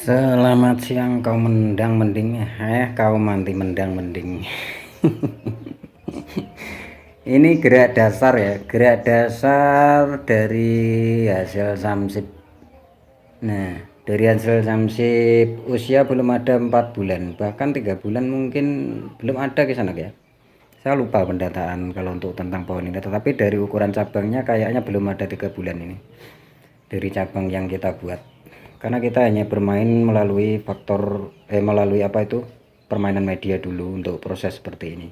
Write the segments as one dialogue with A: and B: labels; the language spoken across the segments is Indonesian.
A: Selamat siang kau mendang mending, kau manti mendang mending. Ini gerak dasar ya, gerak dasar dari hasil samsip. Nah, dari hasil samsip usia belum ada 4 bulan, bahkan 3 bulan mungkin belum ada ke sana ya. Saya lupa pendataan kalau untuk tentang pohon ini, tetapi dari ukuran cabangnya kayaknya belum ada 3 bulan ini. Dari cabang yang kita buat, karena kita hanya bermain melalui melalui apa itu, permainan media dulu untuk proses seperti ini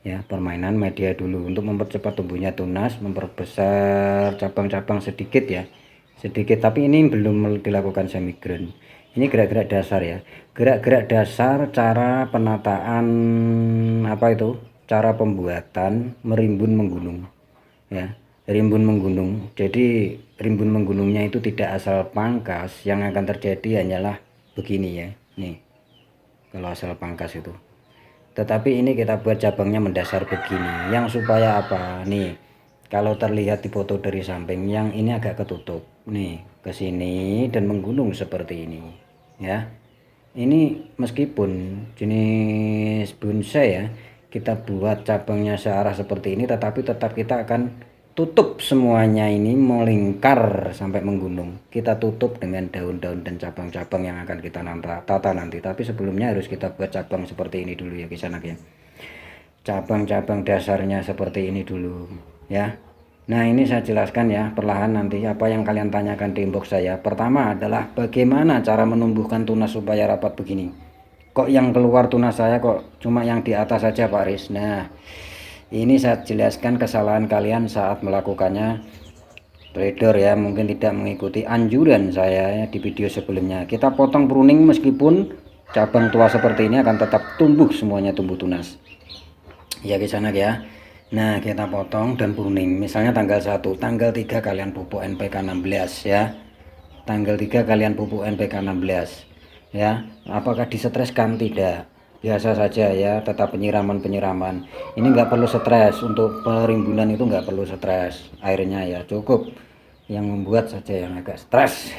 A: ya, permainan media dulu untuk mempercepat tumbuhnya tunas, memperbesar cabang-cabang sedikit ya, sedikit, tapi ini belum dilakukan semi ground. Ini gerak-gerak dasar ya, gerak-gerak dasar cara penataan, apa itu, cara pembuatan merimbun menggunung ya, rimbun menggunung. Jadi rimbun menggunungnya itu tidak asal pangkas, yang akan terjadi hanyalah begini ya, nih kalau asal pangkas itu. Tetapi ini kita buat cabangnya mendasar begini, yang supaya apa nih, kalau terlihat di foto dari samping, yang ini agak ketutup nih ke sini dan menggunung seperti ini ya. Ini meskipun jenis bonsai ya, kita buat cabangnya searah seperti ini, tetapi tetap kita akan tutup semuanya ini melingkar sampai menggunung. Kita tutup dengan daun-daun dan cabang-cabang yang akan kita tata nanti. Tapi sebelumnya harus kita buat cabang seperti ini dulu ya kisanak ya. Cabang-cabang dasarnya seperti ini dulu ya. Nah, ini saya jelaskan ya perlahan nanti apa yang kalian tanyakan di inbox saya. Pertama adalah bagaimana cara menumbuhkan tunas supaya rapat begini. Kok yang keluar tunas saya kok cuma yang di atas saja Pak Riz. Nah, ini saya jelaskan kesalahan kalian saat melakukannya. Trader ya mungkin tidak mengikuti anjuran saya ya, di video sebelumnya. Kita potong pruning meskipun cabang tua seperti ini akan tetap tumbuh, semuanya tumbuh tunas ya ke sana ya. Nah, kita potong dan pruning misalnya tanggal 1, tanggal 3 kalian pupuk NPK 16 ya, tanggal 3 kalian pupuk NPK 16 ya. Apakah disetreskan? Tidak, biasa saja ya, tetap penyiraman ini nggak perlu stres. Untuk perimbunan itu nggak perlu stres, airnya ya cukup, yang membuat saja yang agak stres.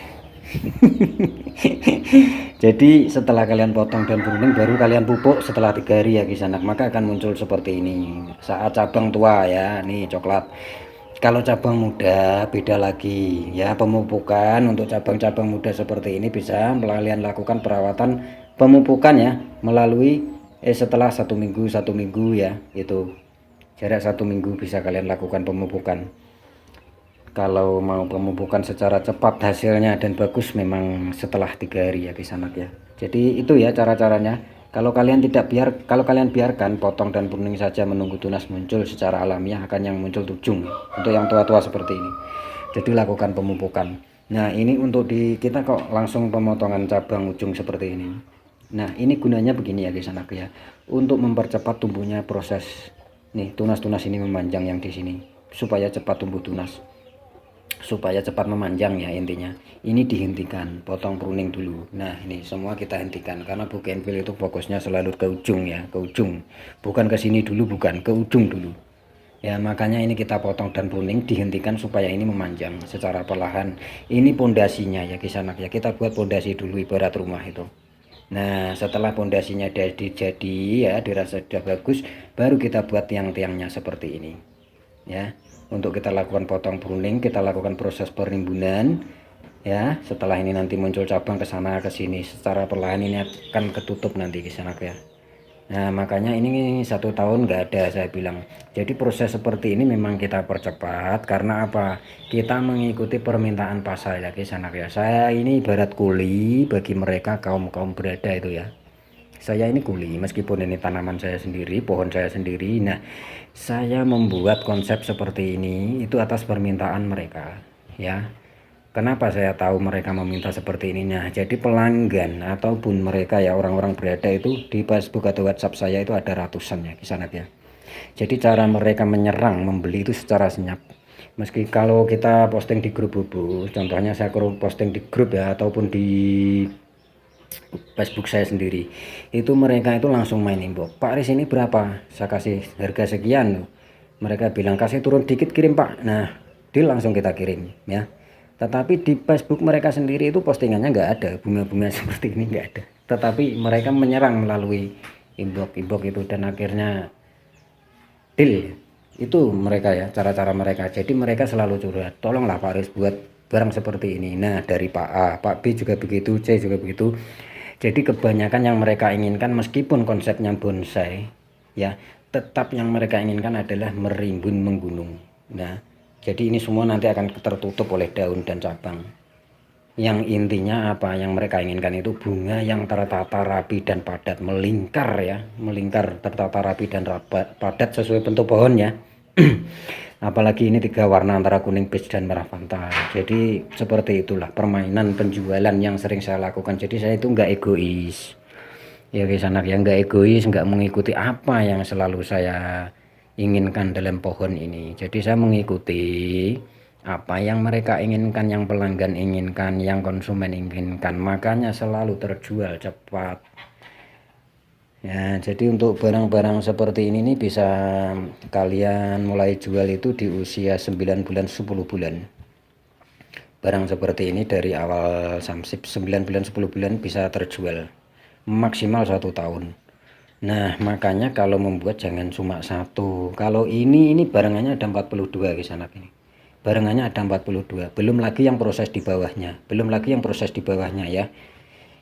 A: Jadi setelah kalian potong dan pruning baru kalian pupuk setelah 3 hari ya kisanak, maka akan muncul seperti ini saat cabang tua ya. Nih coklat. Kalau cabang muda beda lagi ya, pemupukan untuk cabang-cabang muda seperti ini bisa kalian lakukan perawatan pemupukan ya melalui setelah 1 minggu ya, itu jarak 1 minggu bisa kalian lakukan pemupukan. Kalau mau pemupukan secara cepat hasilnya dan bagus memang setelah 3 hari ya kisanak ya. Jadi itu ya cara-caranya. Kalau kalian biarkan potong dan pruning saja menunggu tunas muncul secara alamiah, akan yang muncul ujung untuk yang tua-tua seperti ini. Jadi lakukan pemupukan. Nah, ini untuk kita kok langsung pemotongan cabang ujung seperti ini. Nah, ini gunanya begini ya kisanak ya, untuk mempercepat tumbuhnya proses nih tunas-tunas ini memanjang yang di sini supaya cepat tumbuh tunas, supaya cepat memanjang ya. Intinya ini dihentikan, potong pruning dulu. Nah, ini semua kita hentikan karena bougainville itu fokusnya selalu ke ujung ya, ke ujung, bukan ke sini dulu, bukan ke ujung dulu ya. Makanya ini kita potong dan pruning dihentikan supaya ini memanjang secara perlahan. Ini pondasinya ya kisanak ya, kita buat pondasi dulu ibarat rumah itu. Nah, setelah pondasinya jadi ya, dirasa sudah bagus, baru kita buat tiang-tiangnya seperti ini ya. Untuk kita lakukan potong pruning, kita lakukan proses perimbunan ya. Setelah ini nanti muncul cabang ke sana ke sini secara perlahan, ini akan ketutup nanti ke sana ya. Nah, makanya ini 1 tahun nggak ada saya bilang. Jadi proses seperti ini memang kita percepat karena apa, kita mengikuti permintaan pasar ya ke sana ya. Saya ini ibarat kuli bagi mereka kaum berada itu ya. Saya ini kuli meskipun ini tanaman saya sendiri, pohon saya sendiri. Nah, saya membuat konsep seperti ini itu atas permintaan mereka ya. Kenapa saya tahu mereka meminta seperti ini? Nah, jadi pelanggan ataupun mereka ya, orang-orang berada itu di Facebook atau WhatsApp saya itu ada ratusan ya kisanak ya. Jadi cara mereka menyerang membeli itu secara senyap. Meski kalau kita posting di grup bubu, contohnya saya posting di grup ya ataupun di Facebook saya sendiri, itu mereka itu langsung main inbox, Pak Riz ini berapa, saya kasih harga sekian. Mereka bilang kasih turun dikit kirim Pak. Nah, deal langsung kita kirim ya. Tetapi di Facebook mereka sendiri itu postingannya nggak ada bunga-bunga seperti ini, nggak ada. Tetapi mereka menyerang melalui inbox itu, dan akhirnya deal. Itu mereka ya, cara-cara mereka. Jadi mereka selalu curhat, tolonglah Pak Aris buat barang seperti ini. Nah, dari Pak A, Pak B juga begitu, C juga begitu. Jadi kebanyakan yang mereka inginkan, meskipun konsepnya bonsai ya, tetap yang mereka inginkan adalah merimbun menggunung. Nah, jadi ini semua nanti akan tertutup oleh daun dan cabang. Yang intinya apa yang mereka inginkan itu bunga yang tertata rapi dan padat, melingkar ya, melingkar, tertata rapi dan padat sesuai bentuk pohonnya. Apalagi ini 3 warna antara kuning, beige dan merah fanta. Jadi seperti itulah permainan penjualan yang sering saya lakukan. Jadi saya itu nggak egois ya guys, anak yang nggak egois, nggak mengikuti apa yang selalu saya inginkan dalam pohon ini. Jadi saya mengikuti apa yang mereka inginkan, yang pelanggan inginkan, yang konsumen inginkan, makanya selalu terjual cepat ya. Jadi untuk barang-barang seperti ini nih bisa kalian mulai jual itu di usia 9 bulan 10 bulan. Barang seperti ini dari awal samsip 9 bulan 10 bulan bisa terjual maksimal 1 tahun. Nah, makanya kalau membuat jangan cuma satu. Kalau ini barangannya ada 42 guys anak ini. Barangannya ada 42. Belum lagi yang proses di bawahnya. Belum lagi yang proses di bawahnya ya.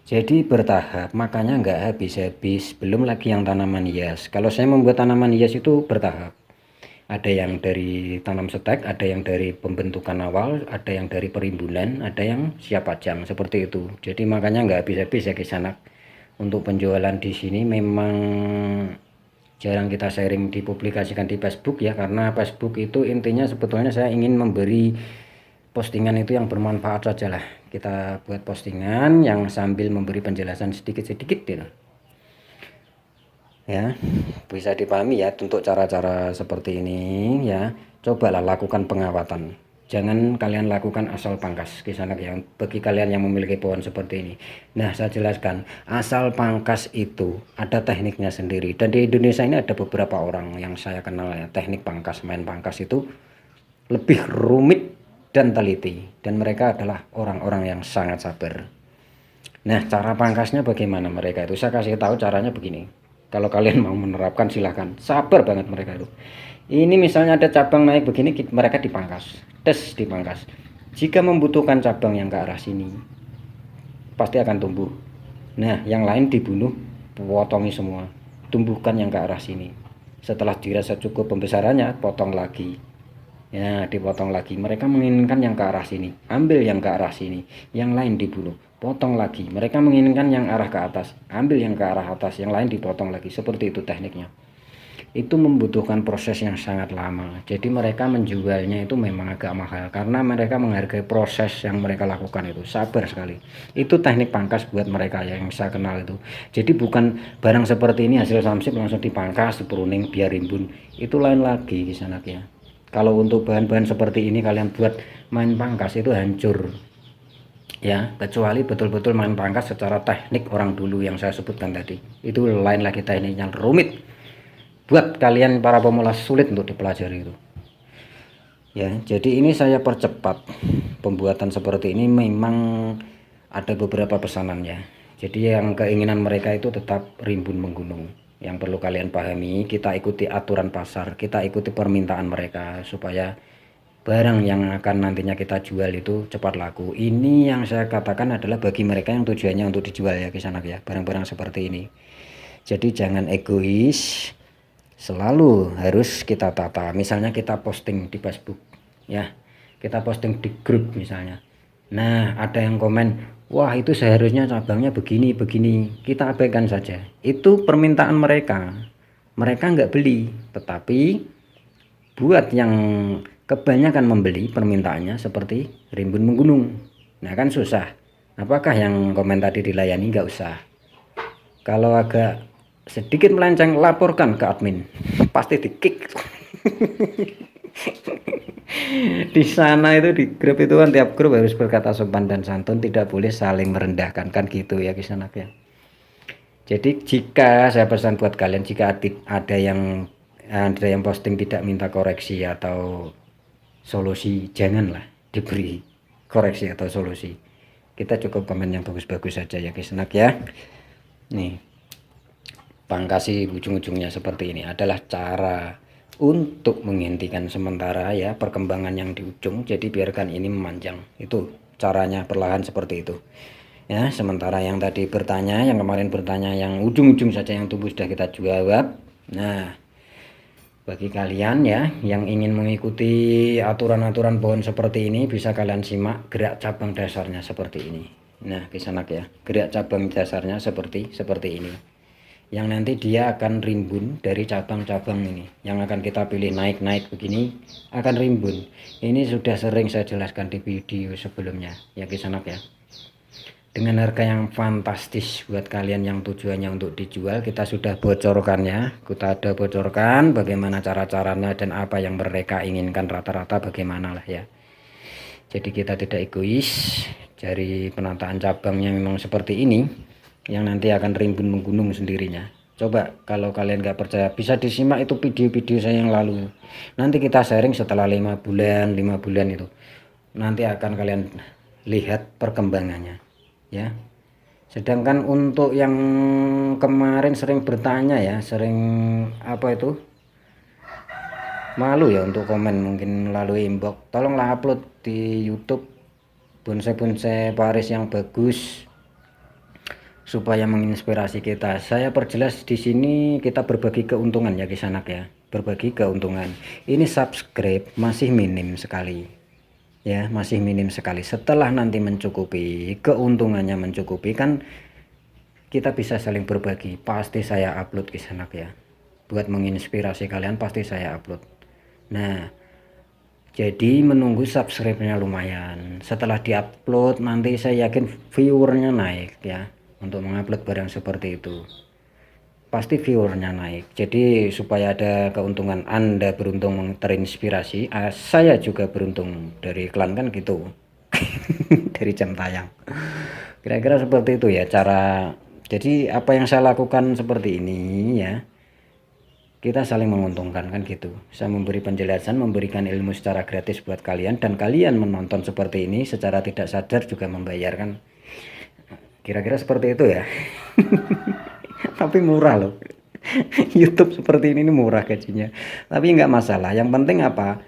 A: Jadi bertahap, makanya nggak habis-habis. Belum lagi yang tanaman hias. Kalau saya membuat tanaman hias itu bertahap. Ada yang dari tanam setek, ada yang dari pembentukan awal, ada yang dari perimbunan, ada yang siap pajang seperti itu. Jadi makanya nggak habis-habis ya guys anak. Untuk penjualan di sini memang jarang kita sharing dipublikasikan di Facebook ya, karena Facebook itu intinya sebetulnya saya ingin memberi postingan itu yang bermanfaat saja lah. Kita buat postingan yang sambil memberi penjelasan sedikit-sedikit gitu ya, bisa dipahami ya untuk cara-cara seperti ini ya. Cobalah lakukan pengawatan, jangan kalian lakukan asal pangkas kisanak yang bagi kalian yang memiliki pohon seperti ini. Nah, saya jelaskan, asal pangkas itu ada tekniknya sendiri, dan di Indonesia ini ada beberapa orang yang saya kenal ya, teknik pangkas, main pangkas itu lebih rumit dan teliti, dan mereka adalah orang-orang yang sangat sabar. Nah, cara pangkasnya bagaimana mereka itu, saya kasih tahu caranya begini. Kalau kalian mau menerapkan silahkan, sabar banget mereka itu. Ini misalnya ada cabang naik begini, mereka dipangkas, dipangkas. Jika membutuhkan cabang yang ke arah sini, pasti akan tumbuh. Nah, yang lain dibunuh, potongi semua, tumbuhkan yang ke arah sini. Setelah dirasa cukup pembesarannya, potong lagi. Ya, dipotong lagi. Mereka menginginkan yang ke arah sini, ambil yang ke arah sini. Yang lain dibunuh, potong lagi. Mereka menginginkan yang arah ke atas, ambil yang ke arah atas. Yang lain dipotong lagi. Seperti itu tekniknya. Itu membutuhkan proses yang sangat lama. Jadi mereka menjualnya itu memang agak mahal, karena mereka menghargai proses yang mereka lakukan itu. Sabar sekali. Itu teknik pangkas buat mereka yang saya kenal itu. Jadi bukan barang seperti ini hasil samsip langsung dipangkas, dipruning biar rimbun. Itu lain lagi di sana ya. Kalau untuk bahan-bahan seperti ini kalian buat main pangkas itu hancur ya, kecuali betul-betul main pangkas secara teknik orang dulu yang saya sebutkan tadi. Itu lain lagi, tekniknya rumit, buat kalian para pemula sulit untuk dipelajari itu ya. Jadi ini saya percepat pembuatan seperti ini, memang ada beberapa pesanannya. Jadi yang keinginan mereka itu tetap rimbun menggunung. Yang perlu kalian pahami, kita ikuti aturan pasar, kita ikuti permintaan mereka supaya barang yang akan nantinya kita jual itu cepat laku. Ini yang saya katakan adalah bagi mereka yang tujuannya untuk dijual ya kisanak ya, barang-barang seperti ini. Jadi jangan egois, selalu harus kita tata. Misalnya kita posting di Facebook ya, kita posting di grup misalnya. Nah, ada yang komen, wah itu seharusnya cabangnya begini begini, kita abaikan saja. Itu permintaan mereka, mereka nggak beli. Tetapi buat yang kebanyakan membeli, permintaannya seperti rimbun menggunung, nah kan susah. Apakah yang komen tadi dilayani? Nggak usah. Kalau agak sedikit melenceng, laporkan ke admin, pasti di kick. Di sana itu di grup itu kan tiap grup harus berkata sopan dan santun, tidak boleh saling merendahkan kan gitu ya di sana ya. Jadi jika saya pesan buat kalian, jika ada yang posting tidak minta koreksi atau solusi, janganlah diberi koreksi atau solusi. Kita cukup komen yang bagus-bagus saja ya guys ya. Nih, pangkasi ujung-ujungnya seperti ini adalah cara untuk menghentikan sementara ya perkembangan yang di ujung, jadi biarkan ini memanjang. Itu caranya perlahan seperti itu ya. Sementara yang tadi bertanya, yang kemarin bertanya yang ujung-ujung saja yang tumbuh sudah kita jawab. Nah, bagi kalian ya yang ingin mengikuti aturan-aturan pohon seperti ini, bisa kalian simak gerak cabang dasarnya seperti ini. Nah kisanak ya, gerak cabang dasarnya seperti ini, yang nanti dia akan rimbun dari cabang-cabang ini, yang akan kita pilih naik-naik begini akan rimbun. Ini sudah sering saya jelaskan di video sebelumnya ya kisanak ya, dengan harga yang fantastis buat kalian yang tujuannya untuk dijual. Kita sudah bocorkan ya, kita ada bocorkan bagaimana cara-caranya dan apa yang mereka inginkan rata-rata bagaimana lah ya. Jadi kita tidak egois, dari penataan cabangnya memang seperti ini, yang nanti akan rimbun menggunung sendirinya. Coba kalau kalian nggak percaya, bisa disimak itu video-video saya yang lalu. Nanti kita sharing setelah 5 bulan itu, nanti akan kalian lihat perkembangannya ya. Sedangkan untuk yang kemarin sering bertanya ya, sering apa itu, malu ya untuk komen mungkin melalui inbox, tolonglah upload di YouTube bonsai-bonsai Paris yang bagus supaya menginspirasi kita. Saya perjelas di sini, kita berbagi keuntungan ya kisanak ya, berbagi keuntungan. Ini subscribe masih minim sekali ya, masih minim sekali. Setelah nanti mencukupi, keuntungannya mencukupi kan, kita bisa saling berbagi. Pasti saya upload kisanak ya, buat menginspirasi kalian pasti saya upload. Nah jadi menunggu subscribe-nya lumayan, setelah diupload nanti saya yakin viewernya naik ya. Untuk mengupload barang seperti itu pasti viewernya naik. Jadi supaya ada keuntungan, Anda beruntung terinspirasi, saya juga beruntung dari iklan kan gitu. Dari jam tayang, kira-kira seperti itu ya cara. Jadi apa yang saya lakukan seperti ini ya, kita saling menguntungkan kan gitu. Saya memberi penjelasan, memberikan ilmu secara gratis buat kalian, dan kalian menonton seperti ini secara tidak sadar juga membayarkan. Kira-kira seperti itu ya. Tapi murah loh. YouTube seperti ini murah gajinya, tapi nggak masalah. Yang penting apa,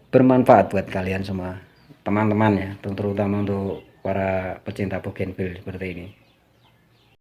A: bermanfaat buat kalian semua teman-teman ya, terutama untuk para pecinta bougainville seperti ini.